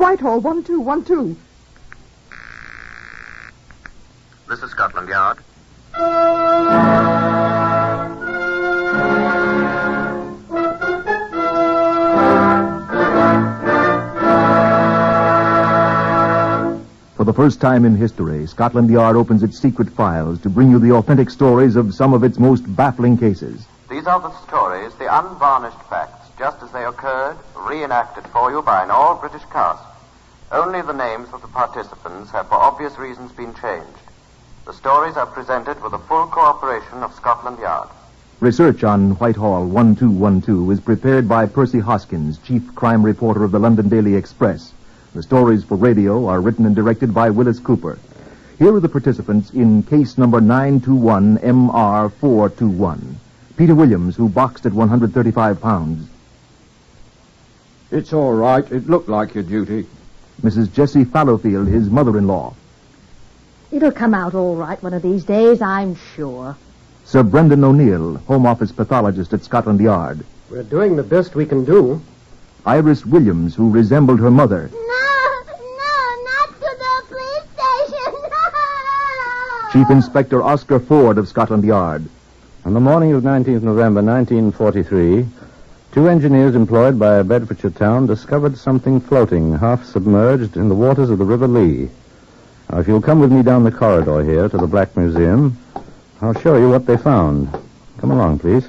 Whitehall, 1212. This is Scotland Yard. For the first time in history, Scotland Yard opens its secret files to bring you the authentic stories of some of its most baffling cases. These are the stories, the unvarnished facts, just as they occurred, reenacted for you by an all-British cast. Only the names of the participants have for obvious reasons been changed. The stories are presented with the full cooperation of Scotland Yard. Research on Whitehall 1212 is prepared by Percy Hoskins, chief crime reporter of the London Daily Express. The stories for radio are written and directed by Willis Cooper. Here are the participants in case number 921MR421. Peter Williams, who boxed at 135 pounds. It's all right. It looked like your duty. Mrs. Jessie Fallowfield, his mother-in-law. It'll come out all right one of these days, I'm sure. Sir Brendan O'Neill, Home Office pathologist at Scotland Yard. We're doing the best we can do. Iris Williams, who resembled her mother. No, not to the police station. No. Chief Inspector Oscar Ford of Scotland Yard. On the morning of 19th November 1943, two engineers employed by a Bedfordshire town discovered something floating, half submerged, in the waters of the River Lee. Now, if you'll come with me down the corridor here to the Black Museum, I'll show you what they found. Come along, please.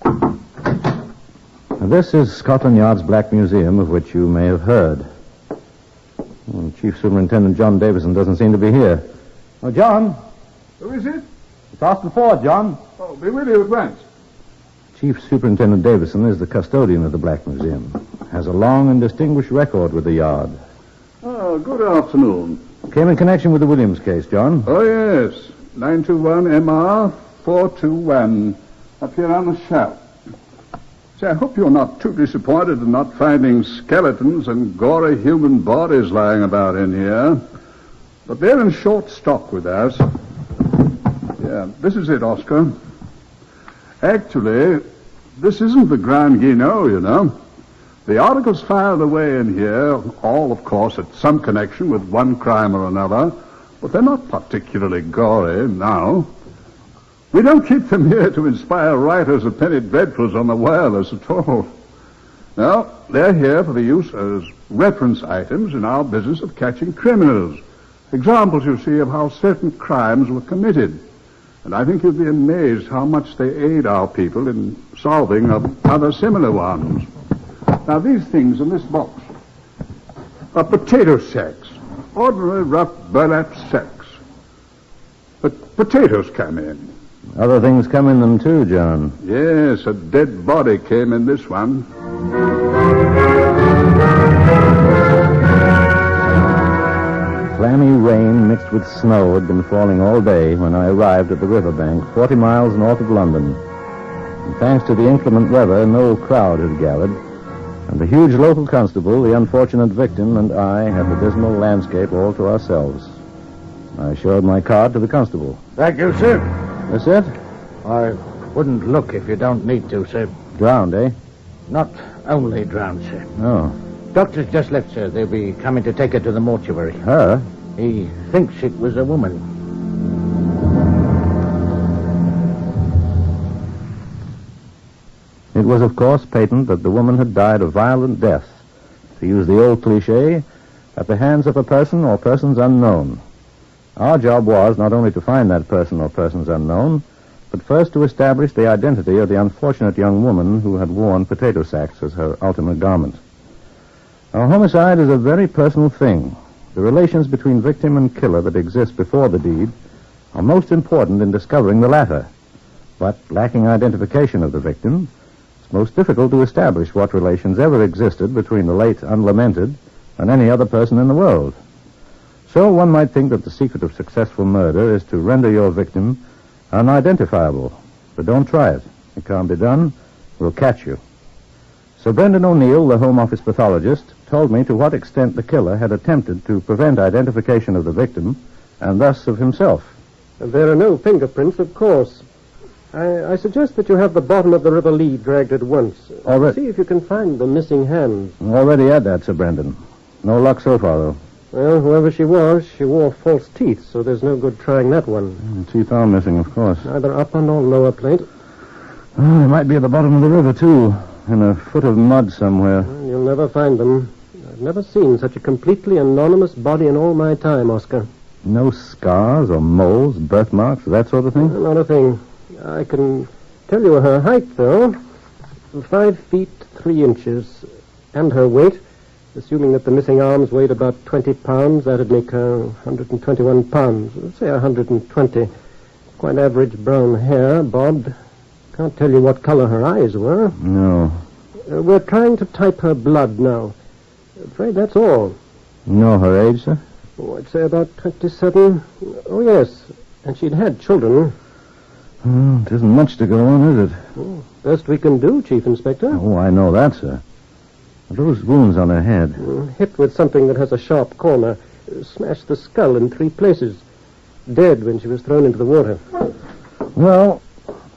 Now, this is Scotland Yard's Black Museum, of which you may have heard. Chief Superintendent John Davison doesn't seem to be here. Oh, John. Who is it? It's Austin Ford, John. Oh, be with you at once. Chief Superintendent Davison is the custodian of the Black Museum. Has a long and distinguished record with the Yard. Oh, good afternoon. Came in connection with the Williams case, John. Oh, yes. 921MR421. Up here on the shelf. Say, I hope you're not too disappointed in not finding skeletons and gory human bodies lying about in here. But they're in short stock with us. Yeah, this is it, Oscar. Actually, this isn't the Grand Guignol, you know. The articles filed away in here, all, of course, at some connection with one crime or another, but they're not particularly gory now. We don't keep them here to inspire writers of penny dreadfuls on the wireless at all. No, they're here for the use as reference items in our business of catching criminals. Examples, you see, of how certain crimes were committed. And I think you'd be amazed how much they aid our people in solving other similar ones. Now, these things in this box are potato sacks. Ordinary rough burlap sacks. But potatoes come in. Other things come in them too, John. Yes, a dead body came in this one. Clammy rain mixed with snow had been falling all day when I arrived at the riverbank, 40 miles north of London. And thanks to the inclement weather, no crowd had gathered, and the huge local constable, the unfortunate victim, and I had the dismal landscape all to ourselves. I showed my card to the constable. Thank you, sir. That's it? I wouldn't look if you don't need to, sir. Drowned, eh? Not only drowned, sir. Oh. Doctor's just left, sir. They'll be coming to take her to the mortuary. Her? He thinks it was a woman. It was, of course, patent that the woman had died a violent death, to use the old cliché, at the hands of a person or persons unknown. Our job was not only to find that person or persons unknown, but first to establish the identity of the unfortunate young woman who had worn potato sacks as her ultimate garment. Now, homicide is a very personal thing. The relations between victim and killer that exist before the deed are most important in discovering the latter. But lacking identification of the victim, it's most difficult to establish what relations ever existed between the late unlamented and any other person in the world. So one might think that the secret of successful murder is to render your victim unidentifiable. But don't try it. It can't be done. We'll catch you. Sir Brendan O'Neill, the Home Office pathologist, told me to what extent the killer had attempted to prevent identification of the victim and thus of himself. There are no fingerprints, of course. I suggest that you have the bottom of the River Lee dragged at once. Already. See if you can find the missing hands. Already at that, Sir Brendan. No luck so far, though. Well, whoever she was, she wore false teeth, so there's no good trying that one. Teeth are missing, of course. Neither upper nor lower plate. Oh, they might be at the bottom of the river, too. In a foot of mud somewhere. Well, you'll never find them. I've never seen such a completely anonymous body in all my time, Oscar. No scars or moles, birthmarks, that sort of thing? Not a thing. I can tell you her height, though. 5 feet 3 inches. And her weight. Assuming that the missing arms weighed about 20 pounds, that'd make her 121 pounds. Let's say 120. Quite average brown hair, bobbed. Can't tell you what color her eyes were. No. We're trying to type her blood now. Afraid that's all. Know her age, sir? Oh, I'd say about 27. Oh, yes. And she'd had children. It isn't much to go on, is it? Oh, best we can do, Chief Inspector. Oh, I know that, sir. Those wounds on her head. Hit with something that has a sharp corner. Smashed the skull in 3 places. Dead when she was thrown into the water. Well,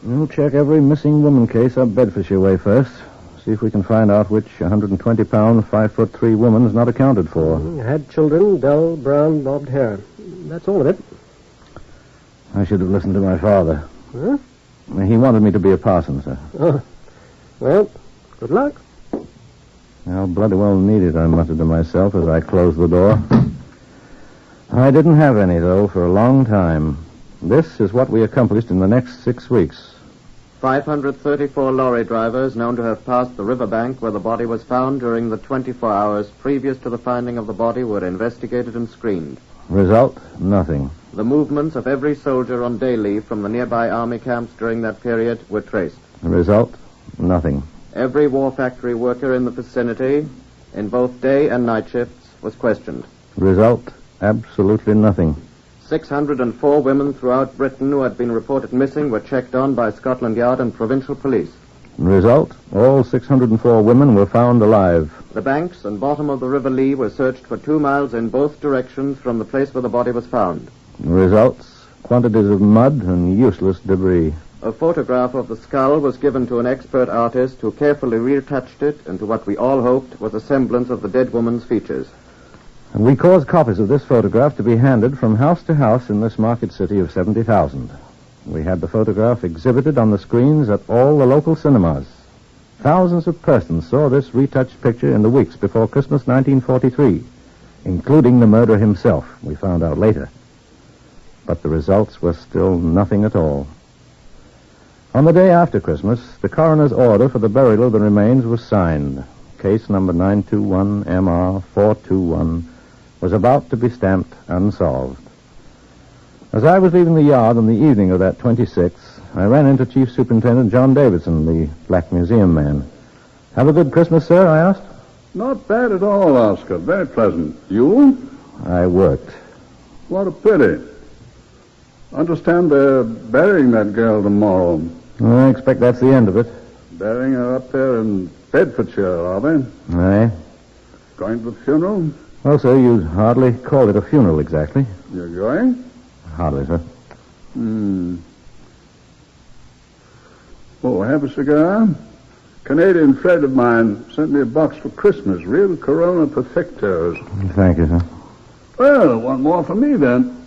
we'll check every missing woman case up Bedfordshire way first. See if we can find out which 120-pound, 5'3" woman is not accounted for. Had children, dull, brown, bobbed hair. That's all of it. I should have listened to my father. Huh? He wanted me to be a parson, sir. Oh. Well, good luck. I'll bloody well need it, I muttered to myself as I closed the door. I didn't have any, though, for a long time. This is what we accomplished in the next 6 weeks. 534 lorry drivers known to have passed the riverbank where the body was found during the 24 hours previous to the finding of the body were investigated and screened. Result? Nothing. The movements of every soldier on day leave from the nearby army camps during that period were traced. Result? Nothing. Every war factory worker in the vicinity, in both day and night shifts, was questioned. Result? Absolutely nothing. 604 women throughout Britain who had been reported missing were checked on by Scotland Yard and provincial police. Result? All 604 women were found alive. The banks and bottom of the River Lee were searched for 2 miles in both directions from the place where the body was found. Results? Quantities of mud and useless debris. A photograph of the skull was given to an expert artist who carefully retouched it into what we all hoped was a semblance of the dead woman's features. And we caused copies of this photograph to be handed from house to house in this market city of 70,000. We had the photograph exhibited on the screens at all the local cinemas. Thousands of persons saw this retouched picture in the weeks before Christmas 1943, including the murderer himself, we found out later. But the results were still nothing at all. On the day after Christmas, the coroner's order for the burial of the remains was signed. Case number 921MR421 was about to be stamped unsolved. As I was leaving the yard on the evening of that 26th, I ran into Chief Superintendent John Davidson, the Black Museum man. Have a good Christmas, sir, I asked. Not bad at all, Oscar. Very pleasant. You? I worked. What a pity. Understand they're burying that girl tomorrow. I expect that's the end of it. Burying her up there in Bedfordshire, are they? Aye. Going to the funeral? Well, sir, you'd hardly call it a funeral exactly. You're going? Hardly, sir. Oh, have a cigar? Canadian friend of mine sent me a box for Christmas. Real Corona Perfectos. Thank you, sir. Well, one more for me, then.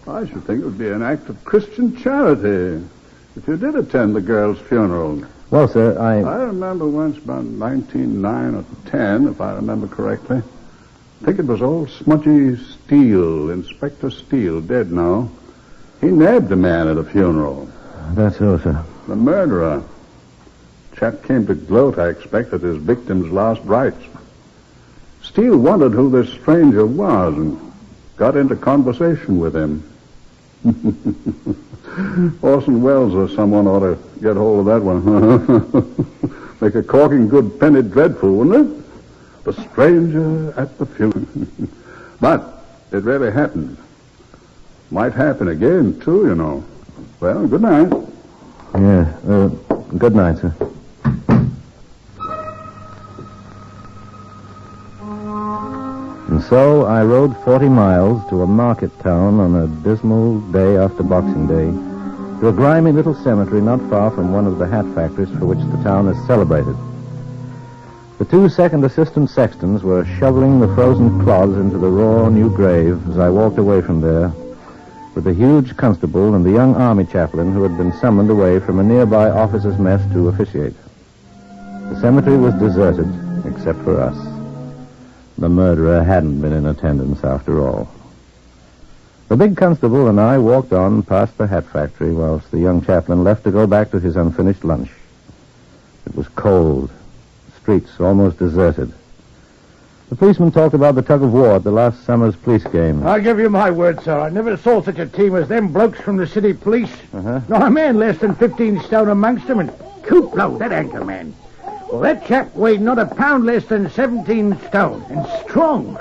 I should think it would be an act of Christian charity if you did attend the girl's funeral. Well, sir, I remember once, about 1909 or 10, if I remember correctly. I think it was old Smudgy Steele, Inspector Steele, dead now. He nabbed a man at a funeral. That's so, sir. The murderer. Chap came to gloat, I expect, at his victim's last rites. Steele wondered who this stranger was and got into conversation with him. Orson Welles or someone ought to get hold of that one. Make a corking good penny dreadful, wouldn't it? The stranger at the funeral. But it really happened. Might happen again, too, you know. Well, good night. Yeah, good night, sir. And so I rode 40 miles to a market town on a dismal day after Boxing Day, to a grimy little cemetery not far from one of the hat factories for which the town is celebrated. The 2 second assistant sextons were shoveling the frozen clods into the raw new grave as I walked away from there, with the huge constable and the young army chaplain who had been summoned away from a nearby officers' mess to officiate. The cemetery was deserted, except for us. The murderer hadn't been in attendance after all. The big constable and I walked on past the hat factory whilst the young chaplain left to go back to his unfinished lunch. It was cold. Streets almost deserted. The policeman talked about the tug of war at the last summer's police game. I'll give you my word, sir. I never saw such a team as them blokes from the city police. Not a man less than 15 stone amongst them, and Cooplow, that anchor man. Well, that chap weighed not a pound less than 17 stone, and strong.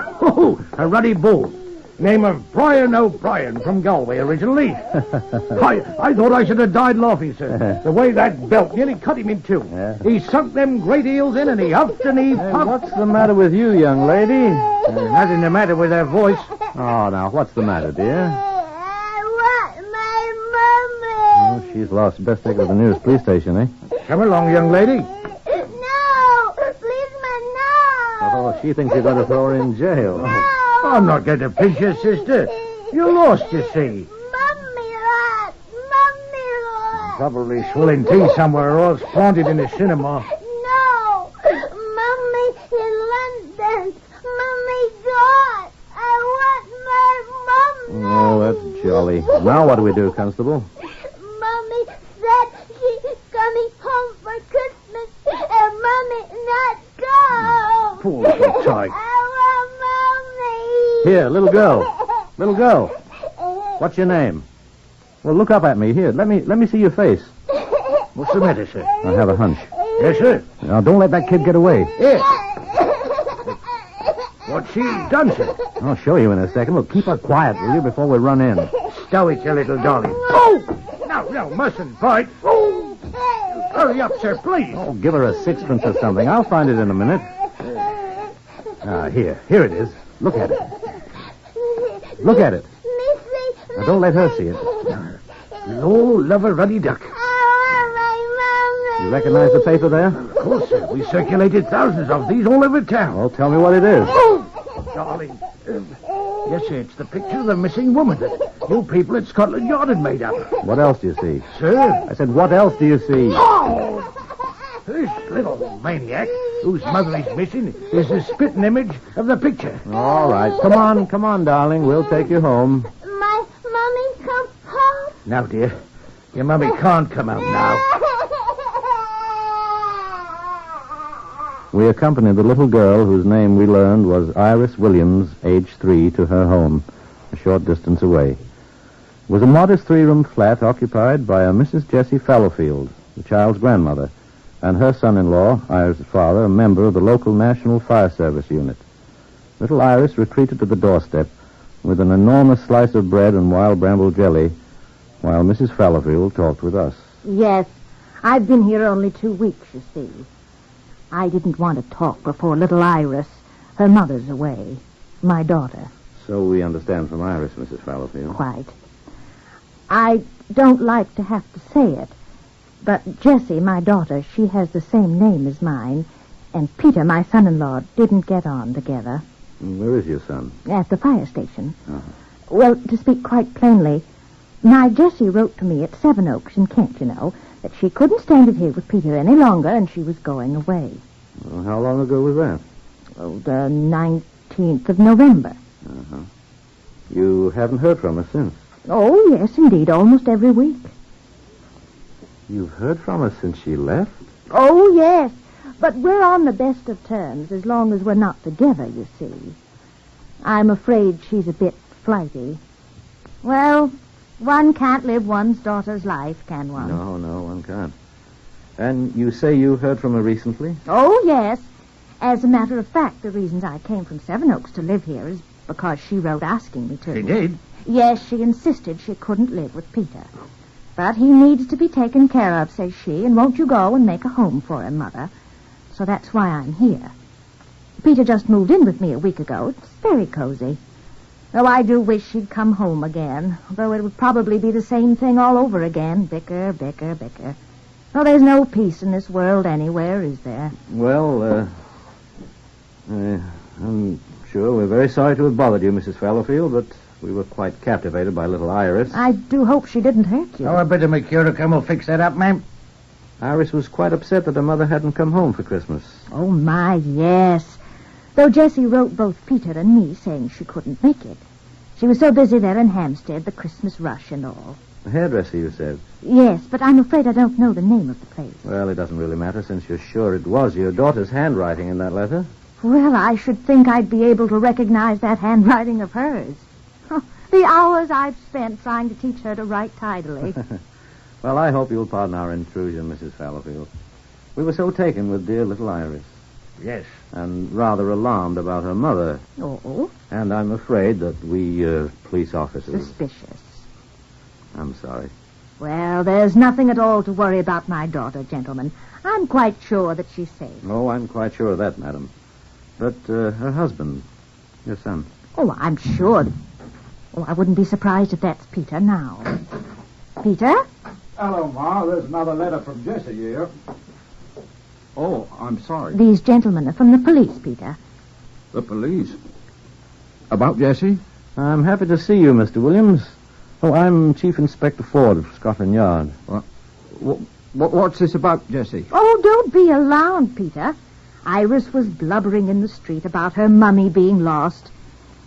A ruddy bull. Name of Brian O'Brien from Galway originally. I thought I should have died laughing, sir. The way that belt nearly cut him in two. Yeah. He sunk them great heels in and he huffed and he puffed. What's the matter with you, young lady? There's nothing the matter with her voice. Oh, now, what's the matter, dear? I want my mommy. Oh, she's lost. Best take her to the nearest police station, eh? Come along, young lady. No, please, no. Oh, she thinks you're going to throw her in jail. I'm not going to pinch your sister. You're lost, you see. Mommy lost. Probably swilling tea somewhere or else planted in the cinema. No, Mommy in London. Mommy gone. I want my mommy. Oh, that's jolly. Now what do we do, Constable? Mommy said she's coming home for Christmas, and Mommy not go. Poor little tyke. I want Mommy. Here, little girl. Little girl. What's your name? Well, look up at me. Here, let me see your face. What's the matter, sir? I have a hunch. Yes, sir. Now, don't let that kid get away. Yes. What's she done, sir? I'll show you in a second. Look, keep her quiet, will you, before we run in. Stow it, you little dolly. Oh! No, mustn't bite. Oh! Hurry up, sir, please. Oh, give her a sixpence or something. I'll find it in a minute. Here it is. Look at it. Look at it. Missy. Now, don't let her see it. Lord, love a ruddy duck. I want my You mommy. recognize the paper there? Of course, sir. We circulated thousands of these all over town. Well, tell me what it is. Darling. Yes, sir, it's the picture of the missing woman that you people at Scotland Yard had made up. What else do you see? Sir? I said, what else do you see? Oh! This little maniac, whose mother is missing, is the spitting image of the picture. All right. Come on, darling. We'll take you home. My mommy come home. Now, dear, your mummy can't come out now. We accompanied the little girl whose name we learned was Iris Williams, age 3, to her home, a short distance away. It was a modest 3-room flat occupied by a Mrs. Jessie Fallowfield, the child's grandmother, and her son-in-law, Iris' father, a member of the local National Fire Service unit. Little Iris retreated to the doorstep with an enormous slice of bread and wild bramble jelly, while Mrs. Fallowfield talked with us. Yes, I've been here only 2 weeks, you see. I didn't want to talk before little Iris. Her mother's away. My daughter. So we understand from Iris, Mrs. Fallowfield. Quite. I don't like to have to say it, but Jessie, my daughter, she has the same name as mine, and Peter, my son-in-law, didn't get on together. Where is your son? At the fire station. Uh-huh. Well, to speak quite plainly, my Jessie wrote to me at Sevenoaks in Kent, you know, that she couldn't stand it here with Peter any longer, and she was going away. Well, how long ago was that? Oh, the 19th of November. Uh-huh. You haven't heard from her since? Oh, yes, indeed, almost every week. You've heard from her since she left? Oh, yes, but we're on the best of terms as long as we're not together, you see. I'm afraid she's a bit flighty. Well, one can't live one's daughter's life, can one? No, one can't. And you say you heard from her recently? Oh, yes. As a matter of fact, the reasons I came from Sevenoaks to live here is because she wrote asking me to. She did? Yes, she insisted she couldn't live with Peter. But he needs to be taken care of, says she, and won't you go and make a home for him, Mother? So that's why I'm here. Peter just moved in with me a week ago. It's very cozy. Oh, I do wish she'd come home again, though it would probably be the same thing all over again. Bicker. Oh, there's no peace in this world anywhere, is there? Well, I'm sure we're very sorry to have bothered you, Mrs. Fallowfield, but we were quite captivated by little Iris. I do hope she didn't hurt you. Oh, I better make sure to come and fix that up, ma'am. Iris was quite upset that her mother hadn't come home for Christmas. Oh, my, yes. Though Jessie wrote both Peter and me saying she couldn't make it. She was so busy there in Hampstead, the Christmas rush and all. The hairdresser, you said? Yes, but I'm afraid I don't know the name of the place. Well, it doesn't really matter since you're sure it was your daughter's handwriting in that letter. Well, I should think I'd be able to recognize that handwriting of hers. The hours I've spent trying to teach her to write tidily. Well, I hope you'll pardon our intrusion, Mrs. Fallowfield. We were so taken with dear little Iris. Yes. And rather alarmed about her mother. Oh? And I'm afraid that we, police officers... Suspicious. I'm sorry. Well, there's nothing at all to worry about my daughter, gentlemen. I'm quite sure that she's safe. Oh, I'm quite sure of that, madam. But her husband, your son... Oh, I'm sure. Oh, I wouldn't be surprised if that's Peter now. Peter? Hello, Ma. There's another letter from Jessie here. Oh, I'm sorry. These gentlemen are from the police, Peter. The police? About Jessie? I'm happy to see you, Mr. Williams. Oh, I'm Chief Inspector Ford of Scotland Yard. What's this about Jessie? Oh, don't be alarmed, Peter. Iris was blubbering in the street about her mummy being lost,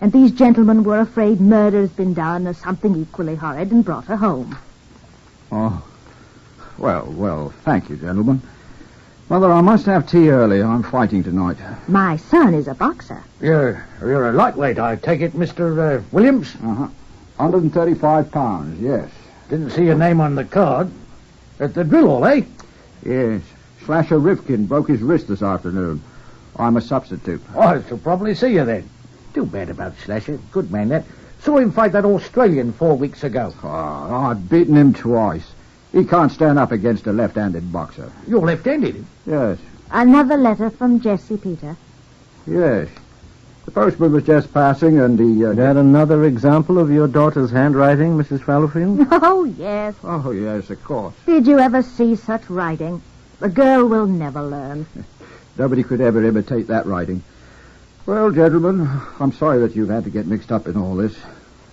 and these gentlemen were afraid murder's been done or something equally horrid and brought her home. Oh, well, thank you, gentlemen. Mother, I must have tea early. I'm fighting tonight. My son is a boxer. You're a lightweight, I take it, Mr. Williams? 135 pounds, yes. Didn't see your name on the card. At the drill hall, eh? Yes. Slasher Rifkin broke his wrist this afternoon. I'm a substitute. Oh, I shall probably see you then. Too bad about Slasher. Good man, that. Saw him fight that Australian 4 weeks ago. Oh, I've beaten him twice. He can't stand up against a left-handed boxer. You're left-handed? Yes. Another letter from Jessie, Peter. Yes. The postman was just passing and he... Is that another example of your daughter's handwriting, Mrs. Fallowfield? Oh, yes. Oh, yes, of course. Did you ever see such writing? The girl will never learn. Nobody could ever imitate that writing. Well, gentlemen, I'm sorry that you've had to get mixed up in all this.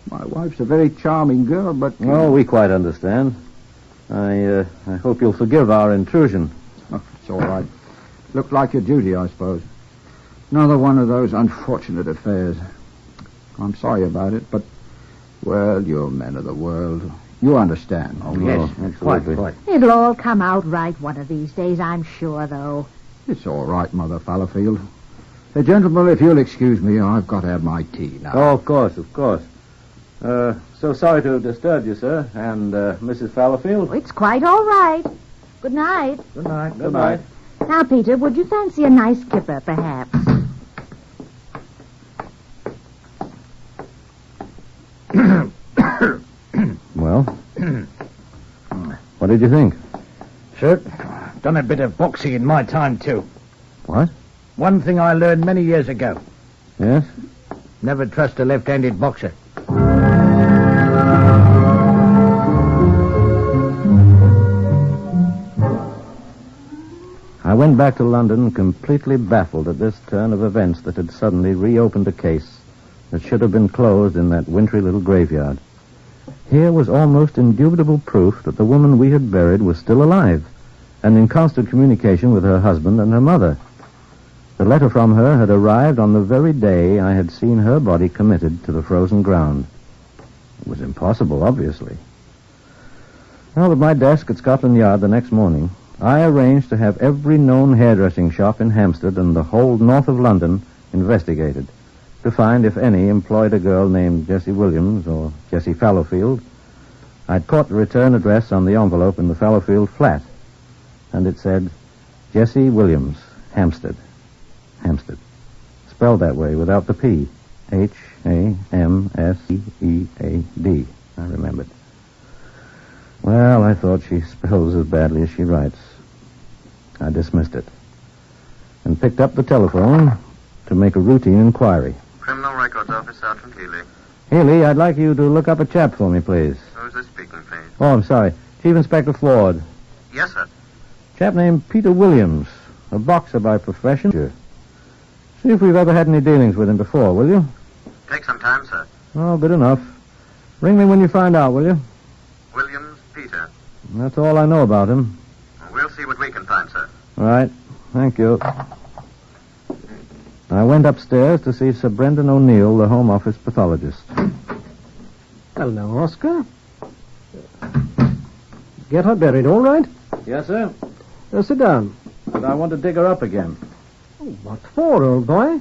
My wife's a very charming girl, but... Oh, we quite understand. I hope you'll forgive our intrusion. Oh, it's all right. Looked like your duty, I suppose. Another one of those unfortunate affairs. I'm sorry about it, but, well, you're men of the world. You understand. Oh, yes, absolutely. Quite. It'll all come out right one of these days, I'm sure, though. It's all right, Mother Fallowfield. Hey, gentlemen, if you'll excuse me, I've got to have my tea now. Oh, of course. So sorry to have disturbed you, sir. And Mrs. Fallowfield? It's quite all right. Good night. Good night. Good night. Now, Peter, would you fancy a nice kipper, perhaps? Well, what did you think? Sir, done a bit of boxing in my time, too. What? One thing I learned many years ago. Yes? Never trust a left-handed boxer. I went back to London completely baffled at this turn of events that had suddenly reopened a case that should have been closed in that wintry little graveyard. Here was almost indubitable proof that the woman we had buried was still alive and in constant communication with her husband and her mother. The letter from her had arrived on the very day I had seen her body committed to the frozen ground. It was impossible, obviously. Well, at my desk at Scotland Yard the next morning, I arranged to have every known hairdressing shop in Hampstead and the whole north of London investigated to find if any employed a girl named Jessie Williams or Jessie Fallowfield. I'd caught the return address on the envelope in the Fallowfield flat, and it said, Jessie Williams, Hampstead. Hampstead. Spelled that way without the P. Hamseead. I remembered. Well, I thought she spells as badly as she writes. I dismissed it and picked up the telephone to make a routine inquiry. Criminal Records Office, Sergeant Healy. Healy, I'd like you to look up a chap for me, please. Who's this speaking, please? Oh, I'm sorry. Chief Inspector Ford. Yes, sir. Chap named Peter Williams, a boxer by profession. See if we've ever had any dealings with him before, will you? Take some time, sir. Oh, good enough. Ring me when you find out, will you? Williams, Peter. That's all I know about him. We'll see what we can find, sir. All right. Thank you. I went upstairs to see Sir Brendan O'Neill, the Home Office pathologist. Hello, Oscar. Get her buried, all right? Yes, sir. Sit down. But I want to dig her up again. What for, old boy?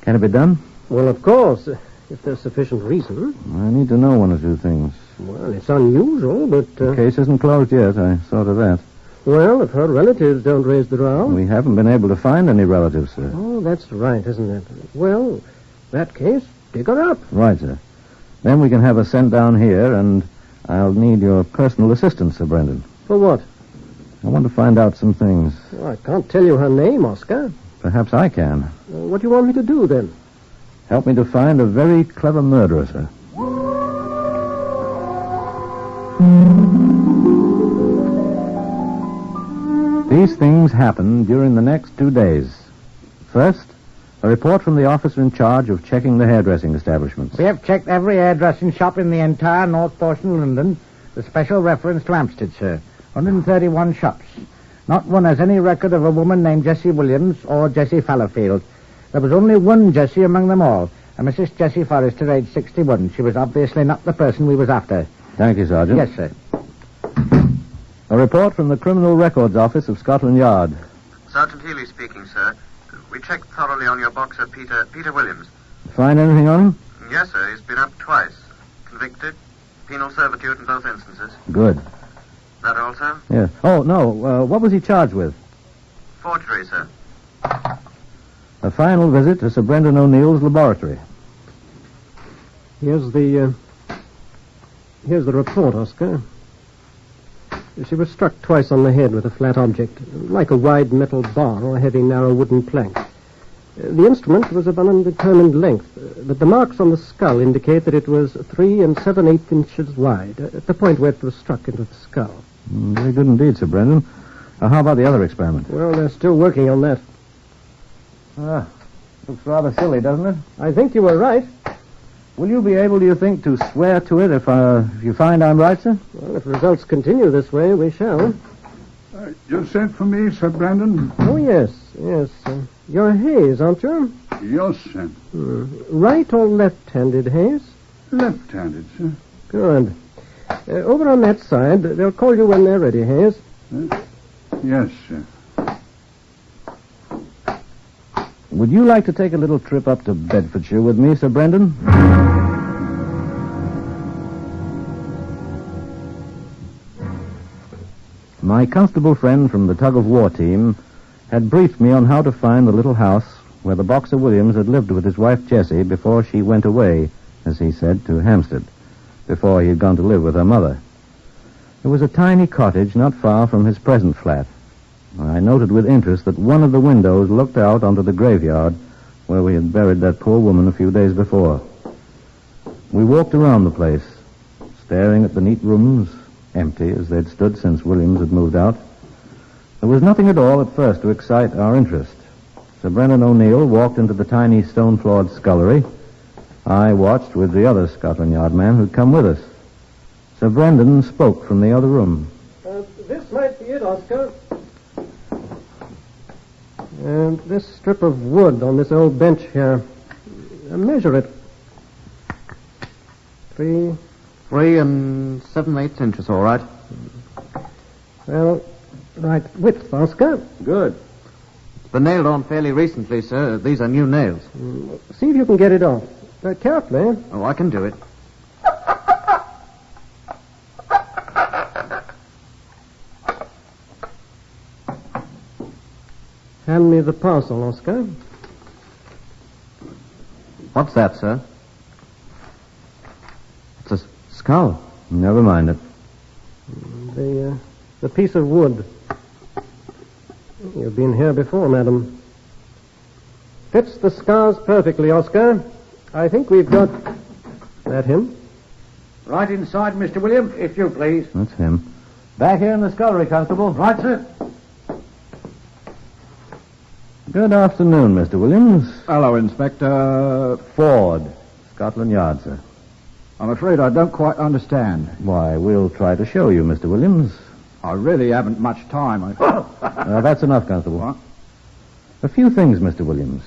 Can it be done? Well, of course, if there's sufficient reason. I need to know one or two things. Well, it's unusual, but... The case isn't closed yet. I saw to that. Well, if her relatives don't raise the row... We haven't been able to find any relatives, sir. Oh, that's right, isn't it? Well, that case, dig her up. Right, sir. Then we can have her sent down here, and I'll need your personal assistance, Sir Brendan. For what? I want to find out some things. Well, I can't tell you her name, Oscar. Perhaps I can. What do you want me to do, then? Help me to find a very clever murderer, sir. These things happened during the next 2 days. First, a report from the officer in charge of checking the hairdressing establishments. We have checked every hairdressing shop in the entire north portion of London, with special reference to Hampstead, sir. 131 shops. Not one has any record of a woman named Jessie Williams or Jessie Fallowfield. There was only one Jessie among them all, a Mrs. Jessie Forrester, aged 61. She was obviously not the person we was after. Thank you, Sergeant. Yes, sir. A report from the Criminal Records Office of Scotland Yard. Sergeant Healy speaking, sir. We checked thoroughly on your boxer, Peter Williams. Find anything on him? Yes, sir. He's been up twice. Convicted. Penal servitude in both instances. Good. That all, sir? Yes. Oh, no. What was he charged with? Forgery, sir. A final visit to Sir Brendan O'Neill's laboratory. Here's the report, Oscar. She was struck twice on the head with a flat object, like a wide metal bar or a heavy, narrow wooden plank. The instrument was of an undetermined length, but the marks on the skull indicate that it was 3 7/8 inches wide, at the point where it was struck into the skull. Very good indeed, Sir Brendan. How about the other experiment? Well, they're still working on that. Looks rather silly, doesn't it? I think you were right. Will you be able, do you think, to swear to it if you find I'm right, sir? Well, if results continue this way, we shall. You sent for me, Sir Brandon? Oh, yes. You're Hayes, aren't you? Yes, sir. Right or left-handed, Hayes? Left-handed, sir. Good. Over on that side, they'll call you when they're ready, Hayes. Yes, sir. Would you like to take a little trip up to Bedfordshire with me, Sir Brendan? My constable friend from the tug-of-war team had briefed me on how to find the little house where the boxer Williams had lived with his wife Jessie before she went away, as he said, to Hampstead, before he had gone to live with her mother. It was a tiny cottage not far from his present flat. I noted with interest that one of the windows looked out onto the graveyard where we had buried that poor woman a few days before. We walked around the place, staring at the neat rooms, empty as they'd stood since Williams had moved out. There was nothing at all at first to excite our interest. Sir Brendan O'Neill walked into the tiny stone-floored scullery. I watched with the other Scotland Yard man who'd come with us. Sir Brendan spoke from the other room. This might be it, Oscar. And this strip of wood on this old bench here. Measure it. 3 7/8 inches, all right. Well, right width, Oscar. Good. It's been nailed on fairly recently, sir. These are new nails. See if you can get it off. Carefully. Oh, I can do it. Hand me the parcel, Oscar. What's that, sir? It's a skull. Never mind it. The piece of wood. You've been here before, madam. Fits the scars perfectly, Oscar. I think we've got... That him? Right inside, Mr. Williams, if you please. That's him. Back here in the scullery, Constable. Right, sir. Good afternoon, Mr. Williams. Hello, Inspector. Ford, Scotland Yard, sir. I'm afraid I don't quite understand. Why, we'll try to show you, Mr. Williams. I really haven't much time. That's enough, Constable. What? A few things, Mr. Williams.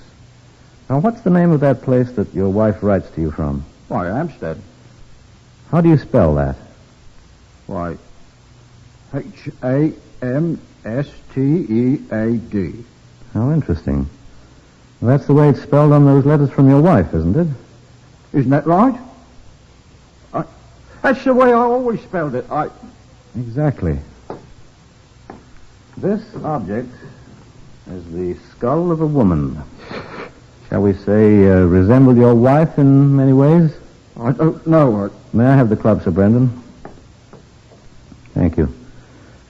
Now, what's the name of that place that your wife writes to you from? Why, Hampstead. How do you spell that? Why, Hamstead. How interesting. Well, that's the way it's spelled on those letters from your wife, isn't it? Isn't that right? That's the way I always spelled it. Exactly. This object is the skull of a woman. Shall we say, resemble your wife in many ways? I don't know. May I have the club, Sir Brendan? Thank you.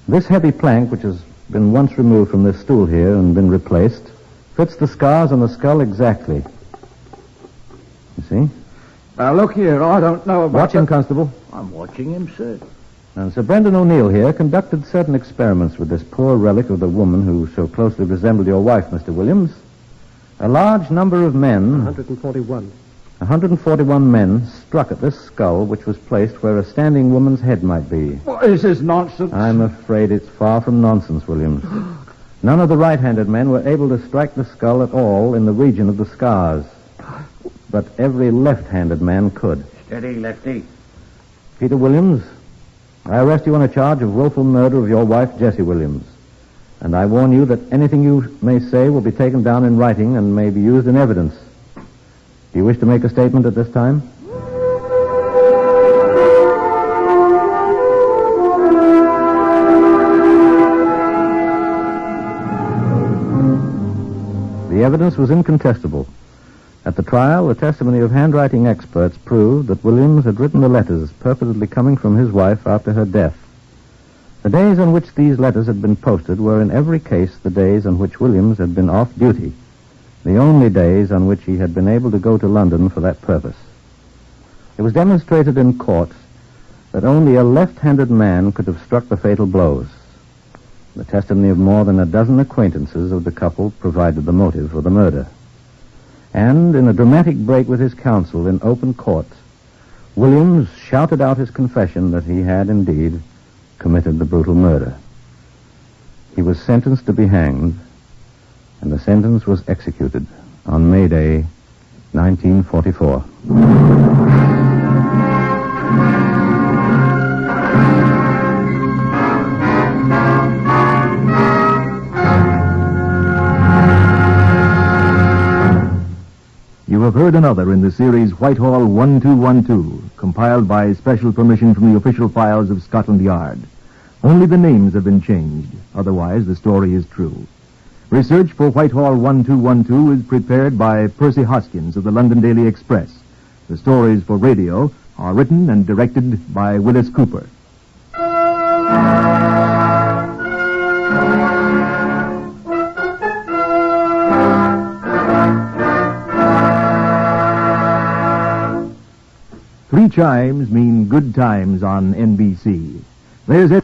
This heavy plank, which has been once removed from this stool here and been replaced, fits the scars on the skull exactly. You see? Now, look here, I don't know about... Watch him, Constable. I'm watching him, sir. And Sir Brendan O'Neill here conducted certain experiments with this poor relic of the woman who so closely resembled your wife, Mr. Williams. A large number of men... 141. 141 men struck at this skull, which was placed where a standing woman's head might be. What is this nonsense? I'm afraid it's far from nonsense, Williams. None of the right-handed men were able to strike the skull at all in the region of the scars. But every left-handed man could. Steady, Lefty. Peter Williams, I arrest you on a charge of willful murder of your wife, Jessie Williams. And I warn you that anything you may say will be taken down in writing and may be used in evidence. Do you wish to make a statement at this time? The evidence was incontestable. At the trial, the testimony of handwriting experts proved that Williams had written the letters purportedly coming from his wife after her death. The days on which these letters had been posted were in every case the days on which Williams had been off duty, the only days on which he had been able to go to London for that purpose. It was demonstrated in court that only a left-handed man could have struck the fatal blows. The testimony of more than a dozen acquaintances of the couple provided the motive for the murder. And in a dramatic break with his counsel in open court, Williams shouted out his confession that he had indeed committed the brutal murder. He was sentenced to be hanged, and the sentence was executed on May Day, 1944. You have heard another in the series Whitehall 1212, compiled by special permission from the official files of Scotland Yard. Only the names have been changed. Otherwise, the story is true. Research for Whitehall 1212 is prepared by Percy Hoskins of the London Daily Express. The stories for radio are written and directed by Willis Cooper. Three chimes mean good times on NBC. There's it.